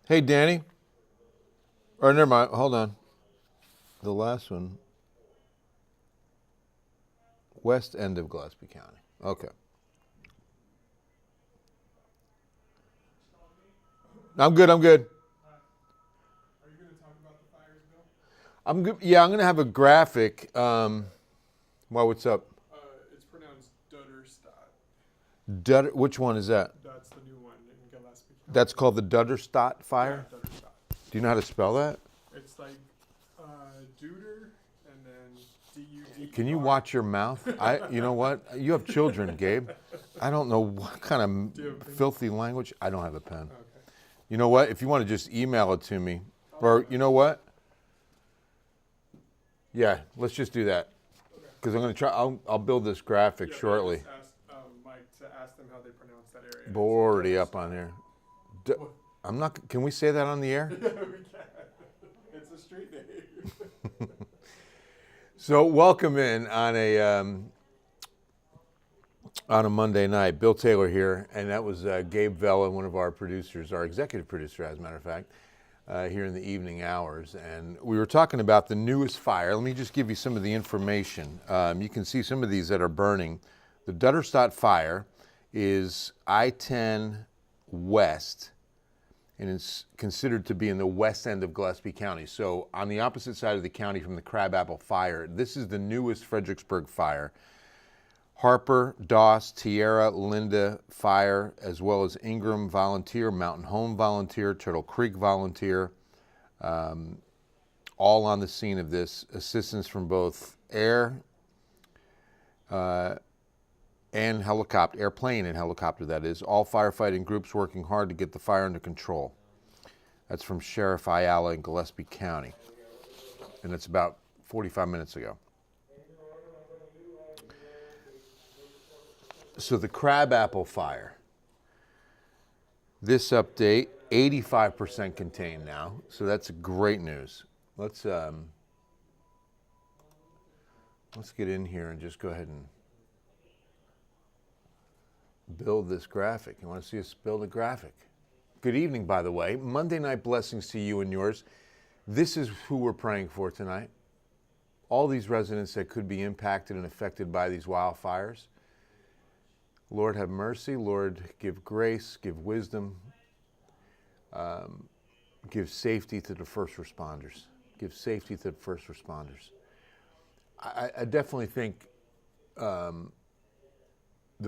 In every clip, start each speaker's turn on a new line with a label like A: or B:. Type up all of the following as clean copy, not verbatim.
A: Hey, Danny. Or never mind. Hold on. The last one. West end of Gillespie County. Okay. I'm good. I'm good.
B: Are you going to talk about the fires, Bill?
A: I'm good. Yeah, I'm gonna have a graphic. Well, what's up?
B: It's pronounced Dudderstadt.
A: Which one is that?
B: That's the new one in Gillespie County.
A: That's called the Dudderstadt fire.
B: Yeah, Dudderstadt.
A: Do you know how to spell that?
B: It's like Duder and then D-U-D.
A: Can you watch your mouth? You know what? You have children, Gabe. I don't know what kind
B: Do you have a
A: of
B: pen?
A: filthy language. I don't have a pen.
B: Okay.
A: You know what? If you want to just email it to me, or you know what? Yeah, let's just do that.
B: Okay.
A: Because I'm going to try. I'll build this graphic
B: Yeah,
A: shortly.
B: I just asked Mike to ask them how they pronounce that area.
A: But we're already up on here.
B: What?
A: I'm not. Can we say that on the air?
B: Yeah, we can. It's a street name.
A: So welcome in on a Monday night. Bill Taylor here, and that was Gabe Vella, one of our producers, our executive producer, as a matter of fact, here in the evening hours. And we were talking about the newest fire. Let me just give you some of the information. You can see some of these that are burning. The Dudderstadt fire is I-10 West, and it's considered to be in the west end of Gillespie County. So on the opposite side of the county from the Crabapple fire. This is the newest Fredericksburg fire. Harper, Doss, Tierra, Linda fire, as well as Ingram volunteer, Mountain Home volunteer, Turtle Creek volunteer, all on the scene of this. Assistance from both air and helicopter, airplane and helicopter, that is. All firefighting groups working hard to get the fire under control. That's from Sheriff Ayala in Gillespie County. And it's about 45 minutes ago. So the Crabapple fire. This update, 85% contained now. So that's great news. Let's get in here and just go ahead and build this graphic. You want to see us build a graphic? Good evening, by the way. Monday night blessings to you and yours. This is who we're praying for tonight. All these residents that could be impacted and affected by these wildfires. Lord, have mercy. Lord, give grace, give wisdom, give safety to the first responders. Give safety to the first responders. I definitely think the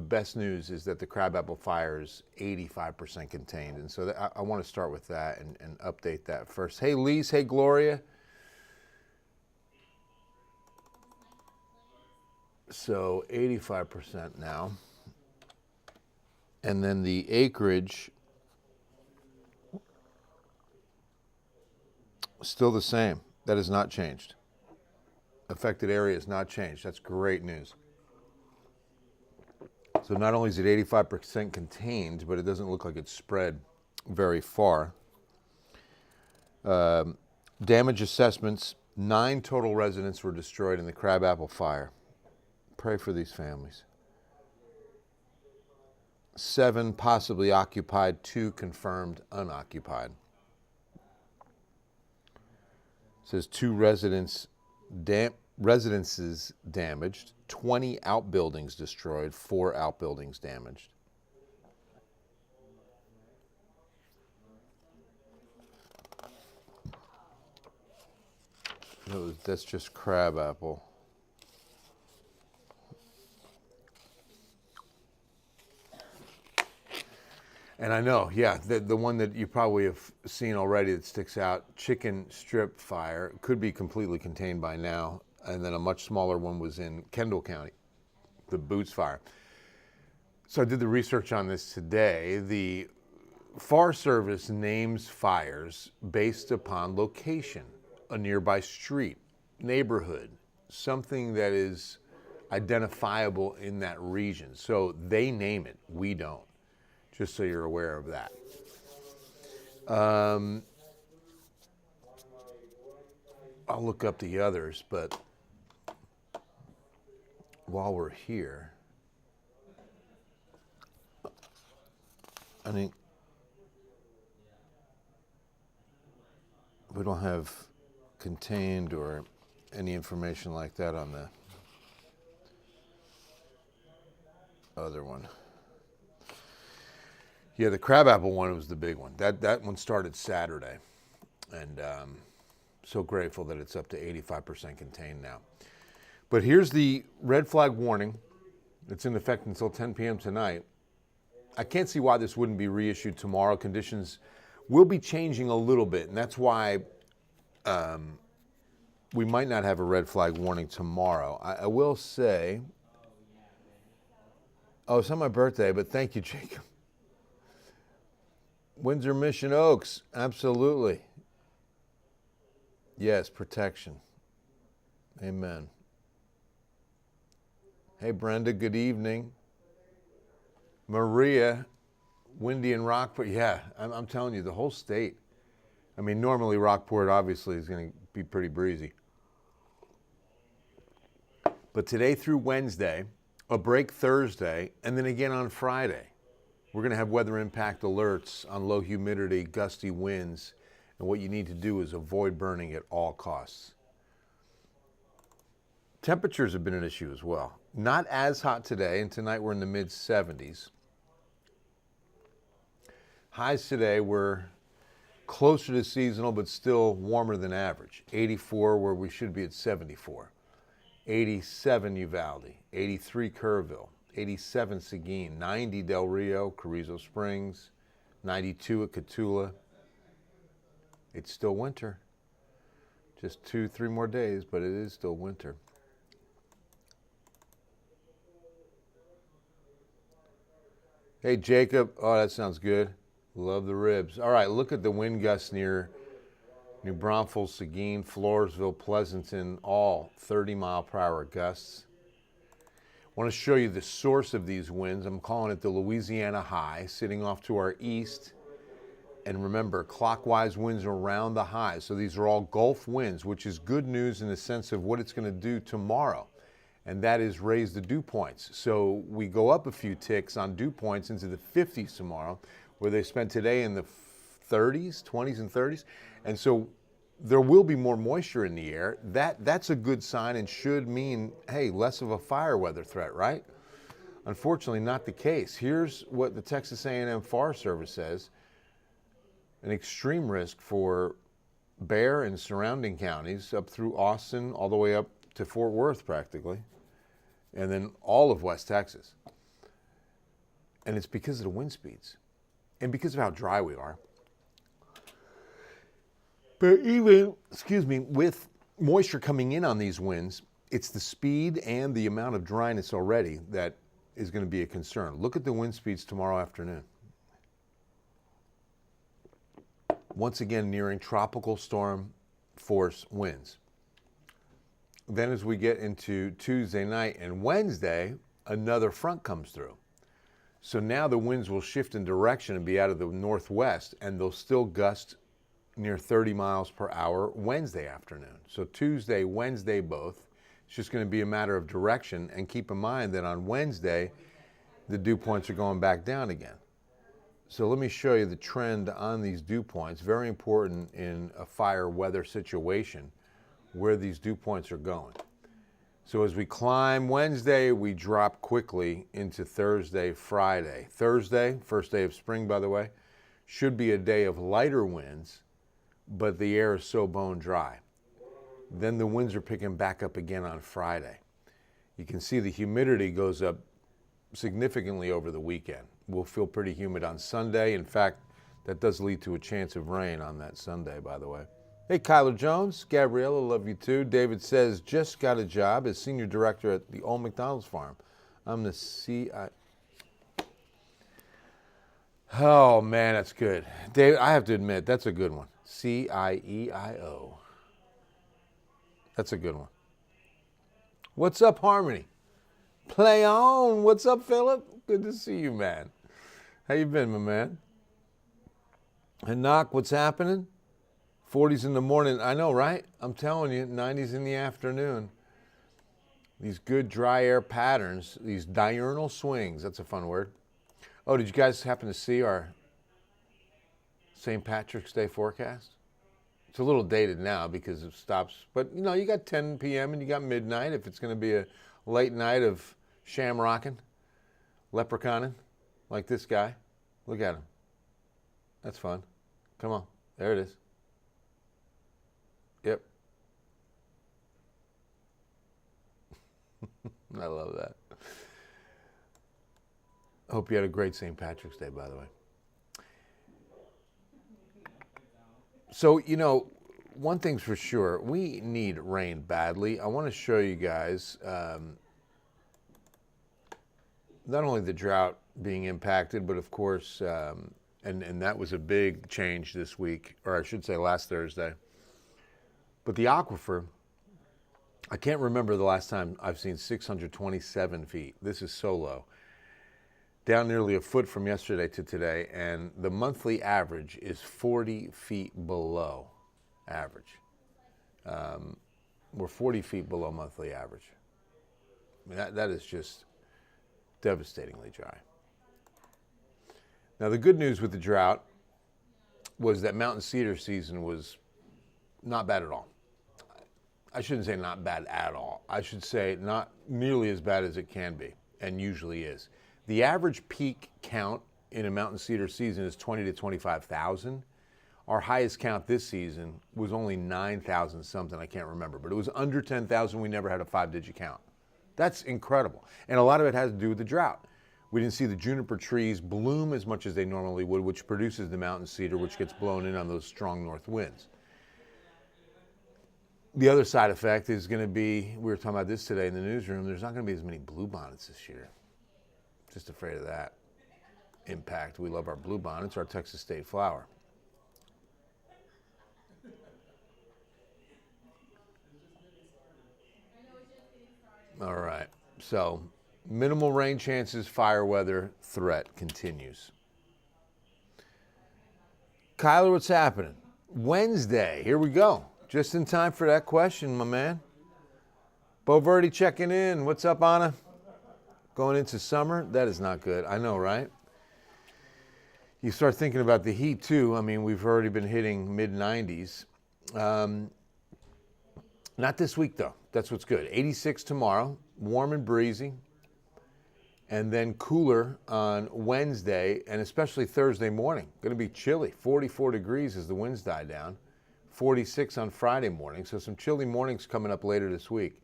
A: best news is that the Crabapple fire is 85% contained. And so I want to start with that and update that first. Hey, Lise. Hey, Gloria. So 85% now. And then the acreage, still the same. That has not changed. Affected area has not changed. That's great news. So not only is it 85% contained, but it doesn't look like it's spread very far. Damage assessments, 9 total residents were destroyed in the Crabapple fire. Pray for these families. 7 possibly occupied, 2 confirmed unoccupied. It says 2 residences damaged, 20 outbuildings destroyed, 4 outbuildings damaged. That's just Crabapple. And I know, yeah, the one that you probably have seen already that sticks out, chicken strip fire, could be completely contained by now. And then a much smaller one was in Kendall County, the Boots fire. So I did the research on this today. The Forest Service names fires based upon location, a nearby street, neighborhood, something that is identifiable in that region. So they name it, we don't. Just so you're aware of that. I'll look up the others, but while we're here, I think We don't have contained or any information like that on the other one. Yeah, the Crabapple one was the big one. That one started Saturday, and so grateful that it's up to 85% contained now. But here's the red flag warning. It's in effect until 10 p.m. tonight. I can't see why this wouldn't be reissued tomorrow. Conditions will be changing a little bit, and that's why we might not have a red flag warning tomorrow. I will say, oh, it's not my birthday, but thank you, Jacob. Windsor Mission Oaks, absolutely. Yes, protection. Amen. Hey, Brenda, good evening. Maria, windy in Rockport. Yeah, I'm telling you, the whole state. I mean, normally Rockport obviously is going to be pretty breezy. But today through Wednesday, a break Thursday, and then again on Friday. We're going to have weather impact alerts on low humidity, gusty winds, and what you need to do is avoid burning at all costs. Temperatures have been an issue as well. Not as hot today, and tonight we're in the mid-70s. Highs today were closer to seasonal, but still warmer than average. 84 where we should be at 74. 87 Uvalde, 83 Kerrville, 87 Seguin, 90 Del Rio, Carrizo Springs, 92 at Cotulla. It's still winter. Just 2-3 more days, but it is still winter. Hey, Jacob. Oh, that sounds good. Love the ribs. All right, look at the wind gusts near New Braunfels, Seguin, Floresville, Pleasanton, all 30-mile-per-hour gusts. I want to show you the source of these winds. I'm calling it the Louisiana High, sitting off to our east. And remember, clockwise winds around the high. So these are all Gulf winds, which is good news in the sense of what it's going to do tomorrow. And that is raise the dew points. So we go up a few ticks on dew points into the 50s tomorrow, where they spent today in the 30s, 20s and 30s. And so there will be more moisture in the air. That's a good sign and should mean, hey, less of a fire weather threat, right? Unfortunately, not the case. Here's what the Texas A&M Forest Service says. An extreme risk for Bear and surrounding counties up through Austin, all the way up to Fort Worth practically, and then all of West Texas. And it's because of the wind speeds and because of how dry we are. But even, with moisture coming in on these winds, it's the speed and the amount of dryness already that is going to be a concern. Look at the wind speeds tomorrow afternoon. Once again, nearing tropical storm force winds. Then as we get into Tuesday night and Wednesday, another front comes through. So now the winds will shift in direction and be out of the northwest, and they'll still gust near 30 miles per hour Wednesday afternoon. So Tuesday, Wednesday both. It's just going to be a matter of direction. And keep in mind that on Wednesday, the dew points are going back down again. So let me show you the trend on these dew points. Very important in a fire weather situation where these dew points are going. So as we climb Wednesday, we drop quickly into Thursday, Friday. Thursday, first day of spring, by the way, should be a day of lighter winds, but the air is so bone dry. Then the winds are picking back up again on Friday. You can see the humidity goes up significantly over the weekend. We'll feel pretty humid on Sunday. In fact, that does lead to a chance of rain on that Sunday, by the way. Hey, Kyler Jones. Gabriella, love you too. David says, just got a job as senior director at the old McDonald's farm. I'm the CI. Oh, man, that's good. David, I have to admit, that's a good one. CIEIO. That's a good one. What's up, Harmony? Play on. What's up, Philip? Good to see you, man. How you been, my man? And Knock, what's happening? 40s in the morning. I know, right? I'm telling you, 90s in the afternoon. These good dry air patterns, these diurnal swings. That's a fun word. Oh, did you guys happen to see our St. Patrick's Day forecast? It's a little dated now because it stops. But, you know, you got 10 p.m. and you got midnight. If it's going to be a late night of shamrocking, leprechauning, like this guy. Look at him. That's fun. Come on. There it is. Yep. I love that. Hope you had a great St. Patrick's Day, by the way. So, you know, one thing's for sure, we need rain badly. I want to show you guys not only the drought being impacted, but of course, and that was a big change this week, or I should say last Thursday. But the aquifer, I can't remember the last time I've seen 627 feet. This is so low. Down nearly a foot from yesterday to today, and the monthly average is 40 feet below average. We're 40 feet below monthly average. I mean, that is just devastatingly dry. Now, the good news with the drought was that mountain cedar season was not bad at all. I shouldn't say not bad at all. I should say not nearly as bad as it can be and usually is. The average peak count in a mountain cedar season is 20 to 25,000. Our highest count this season was only 9,000 something, I can't remember, but it was under 10,000. We never had a 5-digit count. That's incredible. And a lot of it has to do with the drought. We didn't see the juniper trees bloom as much as they normally would, which produces the mountain cedar, which gets blown in on those strong north winds. The other side effect is going to be, we were talking about this today in the newsroom, there's not going to be as many bluebonnets this year. Just afraid of that impact. We love our bluebonnets, our Texas state flower. All right, so minimal rain chances, fire weather threat continues. Kyler, what's happening? Wednesday, here we go. Just in time for that question, my man. Boverdi checking in. What's up, Anna? Going into summer? That is not good. I know, right? You start thinking about the heat, too. I mean, we've already been hitting mid-90s. Not this week, though. That's what's good. 86 tomorrow, warm and breezy. And then cooler on Wednesday, and especially Thursday morning. Going to be chilly. 44 degrees as the winds die down. 46 on Friday morning. So some chilly mornings coming up later this week.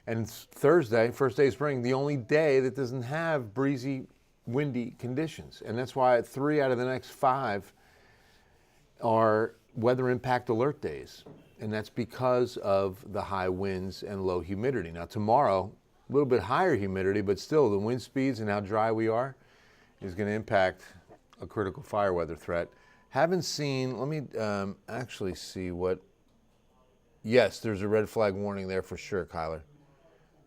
A: And Thursday, first day of spring, the only day that doesn't have breezy, windy conditions. And that's why 3 out of the next 5 are weather impact alert days. And that's because of the high winds and low humidity. Now tomorrow, a little bit higher humidity, but still the wind speeds and how dry we are is going to impact a critical fire weather threat. Haven't seen, let me actually see what, yes, there's a red flag warning there for sure, Kyler.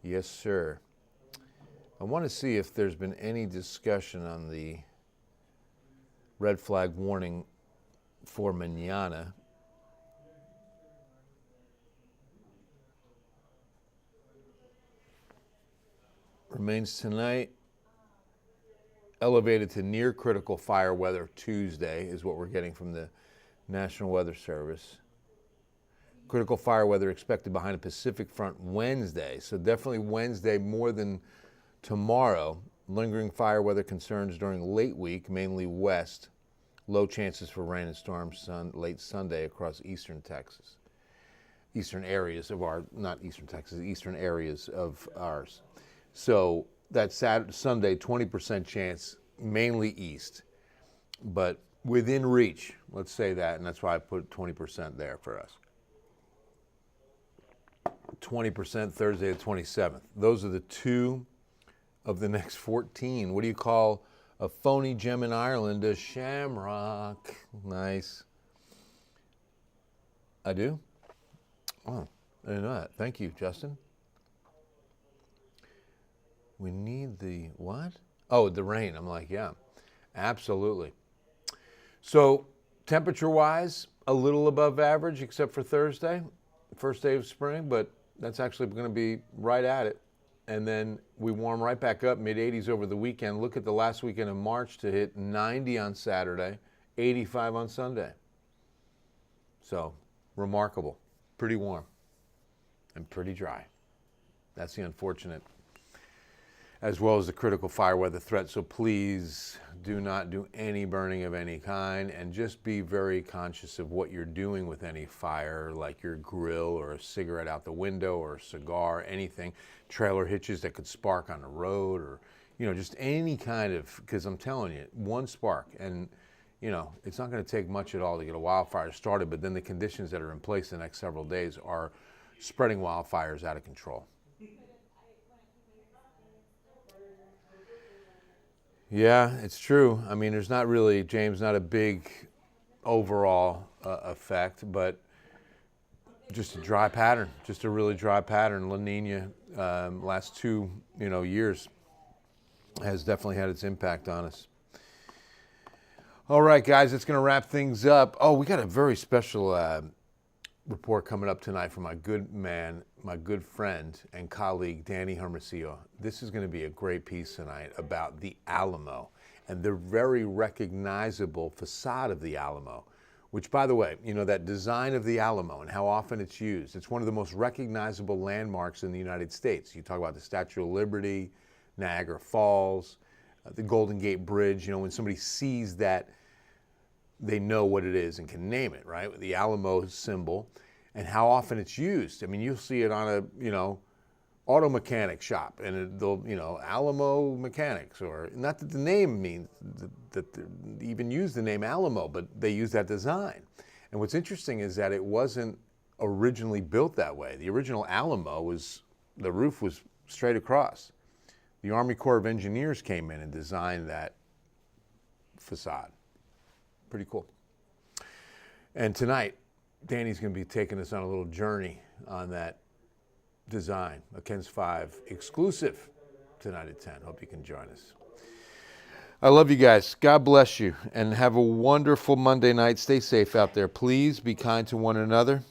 A: Yes, sir. I want to see if there's been any discussion on the red flag warning for mañana. Remains tonight. Elevated to near critical fire weather Tuesday is what we're getting from the National Weather Service. Critical fire weather expected behind a Pacific front Wednesday. So definitely Wednesday more than tomorrow. Lingering fire weather concerns during late week, mainly west. Low chances for rain and storms late Sunday across eastern Texas. Eastern areas of our, not eastern Texas, eastern areas of ours. So that Saturday, Sunday, 20% chance, mainly east. But within reach, let's say that, and that's why I put 20% there for us. 20% Thursday the 27th. Those are the 2 of the next 14. What do you call a phony gem in Ireland? A shamrock. Nice. I do? Oh, I didn't know that. Thank you, Justin. We need the what? Oh, the rain. I'm like, yeah, absolutely. So temperature-wise, a little above average except for Thursday, first day of spring, but that's actually going to be right at it. And then we warm right back up, mid-80s over the weekend. Look at the last weekend of March to hit 90 on Saturday, 85 on Sunday. So remarkable. Pretty warm and pretty dry. That's the unfortunate, as well as the critical fire weather threat. So please do not do any burning of any kind, and just be very conscious of what you're doing with any fire, like your grill or a cigarette out the window or a cigar, anything, trailer hitches that could spark on the road, or, you know, just any kind of, because I'm telling you, one spark, and, you know, it's not going to take much at all to get a wildfire started, but then the conditions that are in place the next several days are spreading wildfires out of control. Yeah, it's true. I mean, there's not really, James, not a big overall effect, but just a dry pattern, just a really dry pattern. La Nina, last 2 years has definitely had its impact on us. All right, guys, it's going to wrap things up. Oh, we got a very special report coming up tonight from my good man, my good friend and colleague, Danny Hermosillo. This is going to be a great piece tonight about the Alamo and the very recognizable facade of the Alamo, which, by the way, you know, that design of the Alamo and how often it's used. It's one of the most recognizable landmarks in the United States. You talk about the Statue of Liberty, Niagara Falls, the Golden Gate Bridge. You know, when somebody sees that, they know what it is and can name it, right? The Alamo symbol, and how often it's used. I mean, you'll see it on a, auto mechanic shop, and they'll, Alamo Mechanics, or not that the name means that they even use the name Alamo, but they use that design. And what's interesting is that it wasn't originally built that way. The original Alamo the roof was straight across. The Army Corps of Engineers came in and designed that facade. Pretty cool. And tonight, Danny's going to be taking us on a little journey on that design, a Ken's 5 exclusive tonight at 10. Hope you can join us. I love you guys. God bless you, and have a wonderful Monday night. Stay safe out there. Please be kind to one another,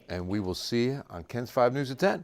A: and we will see you on Ken's 5 News at 10.